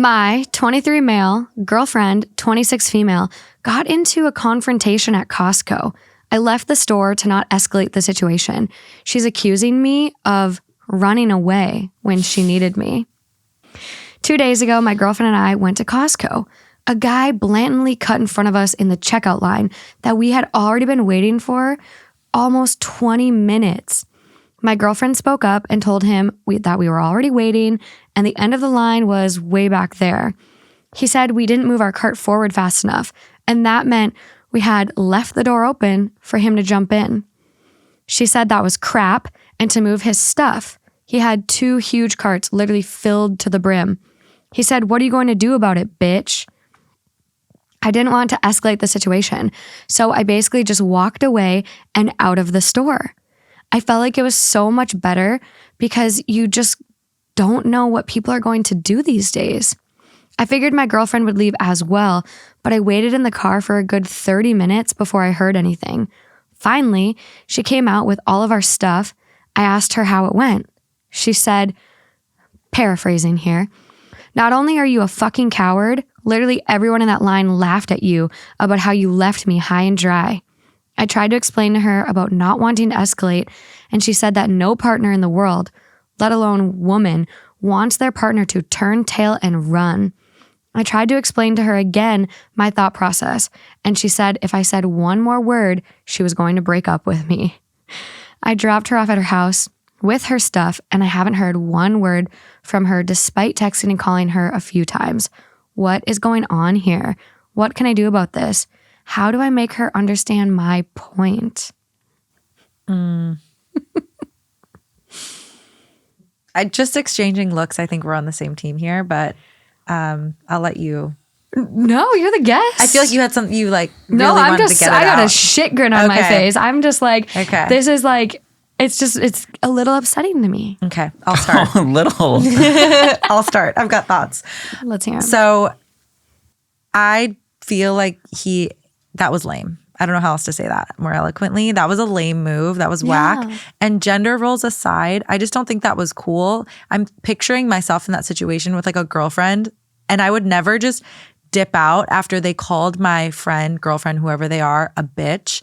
My 23 male girlfriend, 26 female, got into a confrontation at Costco. I left the store to not escalate the situation. She's accusing me of running away when she needed me. 2 days ago, my girlfriend and I went to Costco. A guy blatantly cut in front of us in the checkout line that we had already been waiting for almost 20 minutes. My girlfriend spoke up and told him that we were already waiting and the end of the line was way back there. He said we didn't move our cart forward fast enough, and that meant we had left the door open for him to jump in. She said that was crap and to move his stuff. He had 2 huge carts literally filled to the brim. He said, "What are you going to do about it, bitch?" I didn't want to escalate the situation, so I basically just walked away and out of the store. I felt like it was so much better because you just don't know what people are going to do these days. I figured my girlfriend would leave as well, but I waited in the car for a good 30 minutes before I heard anything. Finally, she came out with all of our stuff. I asked her how it went. She said, paraphrasing here, "Not only are you a fucking coward, literally everyone in that line laughed at you about how you left me high and dry." I tried to explain to her about not wanting to escalate, and she said that no partner in the world, let alone woman, wants their partner to turn tail and run. I tried to explain to her again my thought process, and she said if I said one more word, she was going to break up with me. I dropped her off at her house with her stuff, and I haven't heard one word from her despite texting and calling her a few times. What is going on here? What can I do about this? How do I make her understand my point? I just exchanging looks. I think we're on the same team here, but I'll let you. No, you're the guest. I feel like you had something you like. No, really I'm wanted just. to get I it got out. a shit grin on my face. I'm just like, Okay. This is like, it's a little upsetting to me. Okay, I'll start. A little. I'll start. I've got thoughts. Let's hear 'em. So I feel like that was lame. I don't know how else to say that more eloquently. That was a lame move. That was whack. And gender roles aside, I just don't think that was cool. I'm picturing myself in that situation with like a girlfriend, and I would never just dip out after they called my friend, girlfriend, whoever they are, a bitch,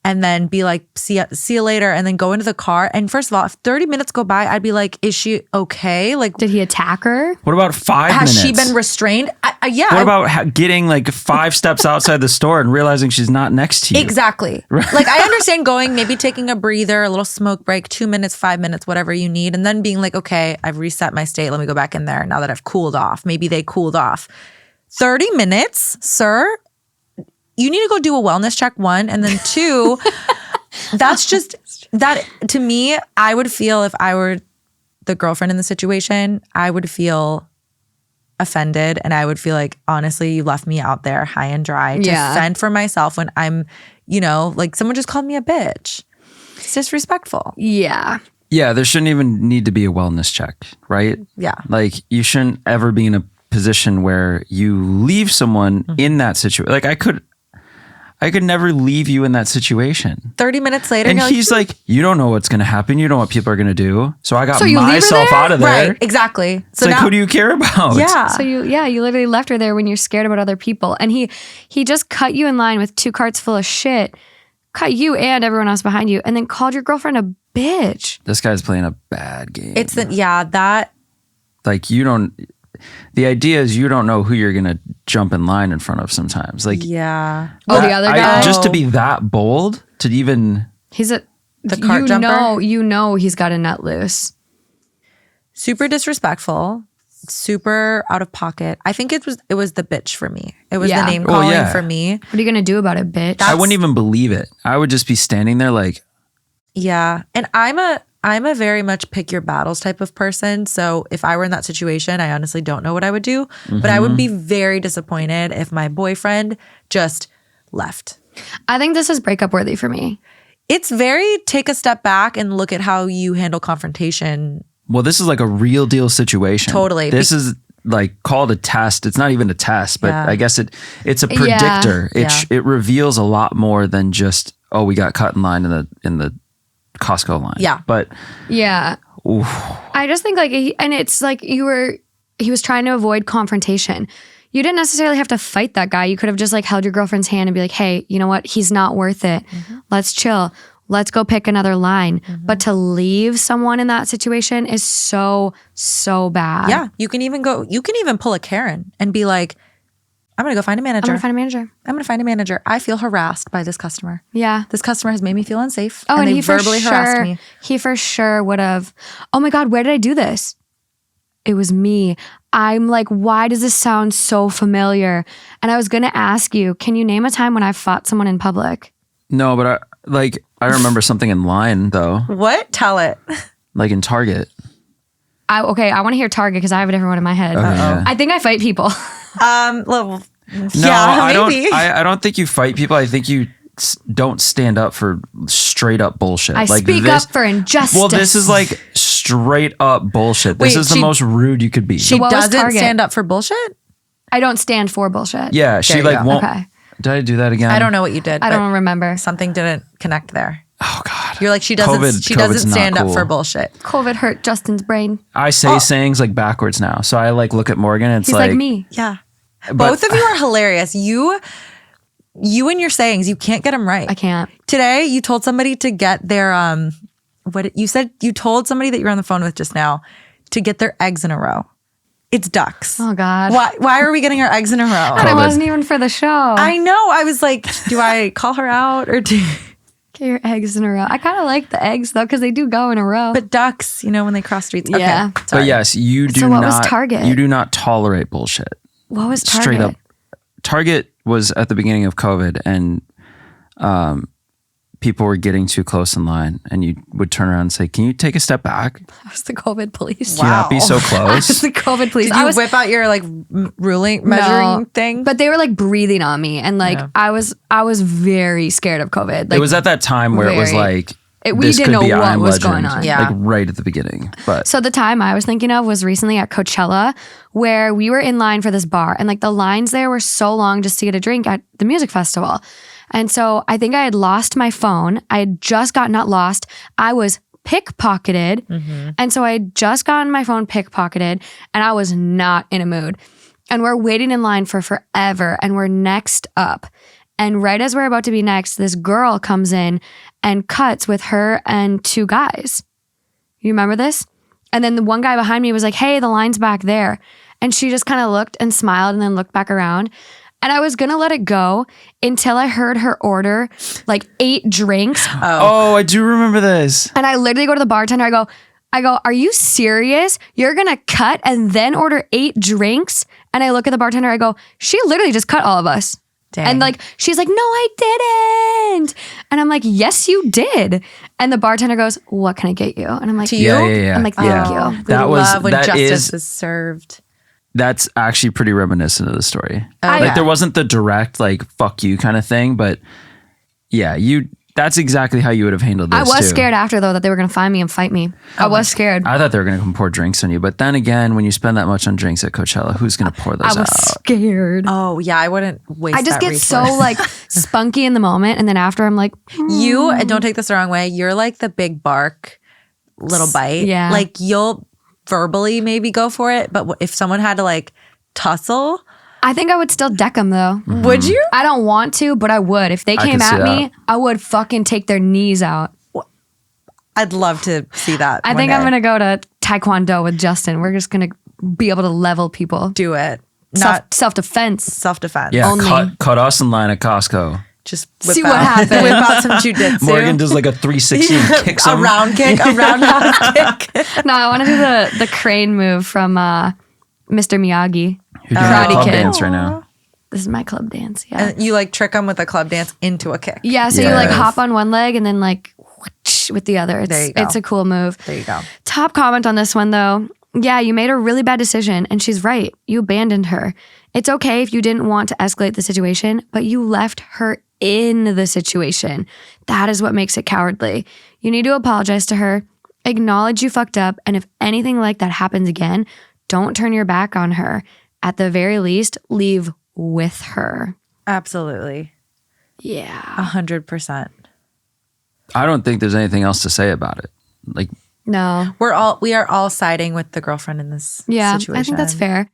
and then be like, see you later, and then go into the car. And first of all, if 30 minutes go by, I'd be like, is she okay? Like, Did he attack her? What about 5 has minutes? she been restrained? Yeah. What about getting like 5 steps outside the store and realizing she's not next to you? Exactly. Like, I understand going, maybe taking a breather, a little smoke break, 2 minutes, 5 minutes, whatever you need. And then being like, okay, I've reset my state. Let me go back in there now that I've cooled off. Maybe they cooled off. 30 minutes, sir? You need to go do a wellness check, 1. And then 2, that's just, that to me, I would feel if I were the girlfriend in the situation, I would feel offended, and I would feel like, honestly, you left me out there high and dry to fend for myself when I'm, like someone just called me a bitch. It's disrespectful. Yeah. Yeah, there shouldn't even need to be a wellness check, right? Yeah. Like, you shouldn't ever be in a position where you leave someone in that situation. Like, I could never leave you in that situation. 30 minutes later, And you're he's like, you don't know what's going to happen. You know what people are going to do. So I got So you leave her myself there? out of there. right, exactly. It's like, who do you care about? Yeah. So you literally left her there when you're scared about other people. And he just cut you in line with 2 carts full of shit, cut you and everyone else behind you, and then called your girlfriend a bitch. This guy's playing a bad game. It's that. Like, the idea is you don't know who you're going to jump in line in front of sometimes. Like, Yeah. Oh, the other guy? just to be that bold to even... He's the cart jumper? You know he's got a nut loose. Super disrespectful. Super out of pocket. I think it was the bitch for me. It was Yeah. the name calling yeah. for me. What are you going to do about it, bitch? I wouldn't even believe it. I would just be standing there like... Yeah. And I'm a very much pick your battles type of person. So if I were in that situation, I honestly don't know what I would do. But I would be very disappointed if my boyfriend just left. I think this is breakup worthy for me. It's very take a step back and look at how you handle confrontation. Well, this is like a real deal situation. Totally. This is like called a test. It's not even a test, but Yeah. I guess it's a predictor. Yeah. It reveals a lot more than just, oh, we got cut in line in the Costco line. Yeah. But Yeah. oof. I just think and it's like you were he was trying to avoid confrontation. You didn't necessarily have to fight that guy. You could have just like held your girlfriend's hand and be like, hey, you know what? He's not worth it. Let's chill. Let's go pick another line. But to leave someone in that situation is so bad. Yeah. You can even pull a Karen and be like, I'm going to go find a manager. I'm going to find a manager. I feel harassed by this customer. Yeah. This customer has made me feel unsafe. Oh, and they he verbally harassed me. He for sure would have. Oh my God, where did I do this? It was me. I'm like, why does this sound so familiar? And I was going to ask you, can you name a time when I fought someone in public? No, but I remember something in line though. What? Tell it. Like in Target. I want to hear Target because I have a different one in my head. Yeah. I think I fight people. Well, No, yeah, maybe. I don't think you fight people. I think you don't stand up for straight up bullshit. I like speak up for injustice. Well, this is like straight up bullshit. This Wait, is the most rude you could be. She what was doesn't Target? stand up for bullshit? I don't stand for bullshit. Yeah, she There you like go. won't. Okay. Did I do that again? I don't know what you did. I but don't remember. Something didn't connect there. Oh God. You're like, she doesn't COVID's not stand up cool. for bullshit. COVID hurt Justin's brain. I say sayings like backwards now. So I like look at Morgan and it's He's like me. Yeah. But- Both of you are hilarious. You and your sayings, you can't get them right. I can't. Today, you told somebody to get their you told somebody that you're on the phone with just now to get their eggs in a row. It's ducks. Oh God. Why are we getting our eggs in a row? And it wasn't even for the show. I know. I was like, do I call her out or do? Get your eggs in a row. I kind of like the eggs though because they do go in a row. But ducks, when they cross streets. Okay, Yeah. sorry. But yes, you do So what was not. Target? You do not tolerate bullshit. What was Target? Straight up. Target was at the beginning of COVID, and people were getting too close in line, and you would turn around and say, "Can you take a step back? I was the COVID police. Can you not be so I was close?" the COVID police. Did I you was whip out your like measuring No, thing? but they were like breathing on me, and like I was very scared of COVID. Like, It was at that time where it was very- like we this didn't could be know what I'm was Legend, going on. Yeah. like right at the beginning. But So the time I was thinking of was recently at Coachella, where we were in line for this bar, and like the lines there were so long just to get a drink at the music festival. And so I think I had lost my phone. I had just gotten not lost. I was pickpocketed. And so I had just gotten my phone pickpocketed, and I was not in a mood. And we're waiting in line for forever, and we're next up. And right as we're about to be next, this girl comes in and cuts with her and two guys. You remember this? And then the one guy behind me was like, hey, the line's back there. And she just kind of looked and smiled and then looked back around. And I was going to let it go until I heard her order like 8 drinks. oh, I do remember this. And I literally go to the bartender. I go, are you serious? You're going to cut and then order 8 drinks? And I look at the bartender. I go, she literally just cut all of us. Dang. And like, she's like, no, I didn't. And I'm like, yes, you did. And the bartender goes, what can I get you? And I'm like, To you? Yeah. I'm like, thank you. We That was- love when that justice is- is served. That's actually pretty reminiscent of the story. I- Like there wasn't the direct like fuck you kind of thing, but yeah, that's exactly how you would have handled this I was too. scared after though that they were going to find me and fight me. I was scared. I thought they were going to come pour drinks on you, but then again, when you spend that much on drinks at Coachella, who's going to pour those I was out? scared. Oh yeah, I wouldn't waste. I just that get so resource. like spunky in the moment. And then after I'm like, You, and don't take this the wrong way, you're like the big bark, little bite. Yeah. Like you'll verbally maybe go for it, but if someone had to like tussle, I think I would still deck them though. would you? I don't want to, but I would. If they came can see at me, that. I would fucking take their knees out. I'd love to see that. I think I'm going to go to Taekwondo with Justin. We're just going to be able to level people. do it. Not Self-defense. self-defense. Yeah, only. cut us in line at Costco. Just See what happens. Whip out some jujitsu. Morgan does like a 360 and kicks a him. round kick, a roundhouse kick. No, I want to do the crane move from Mr. Miyagi. You're doing Karate a club Kid. dance right now. This is my club dance. Yeah. And you like trick them with a club dance into a kick. Yeah, so you like Yes. hop on one leg and then like whoosh with the other. There you go. It's a cool move. There you go. Top comment on this one though. Yeah, you made a really bad decision and she's right. You abandoned her. It's okay if you didn't want to escalate the situation, but you left her in the situation. That is what makes it cowardly. You need to apologize to her, acknowledge you fucked up, and if anything like that happens again, don't turn your back on her. At the very least, leave with her. Absolutely. Yeah. 100%. I don't think there's anything else to say about it. Like No. We are all siding with the girlfriend in this Yeah, situation. I think that's fair.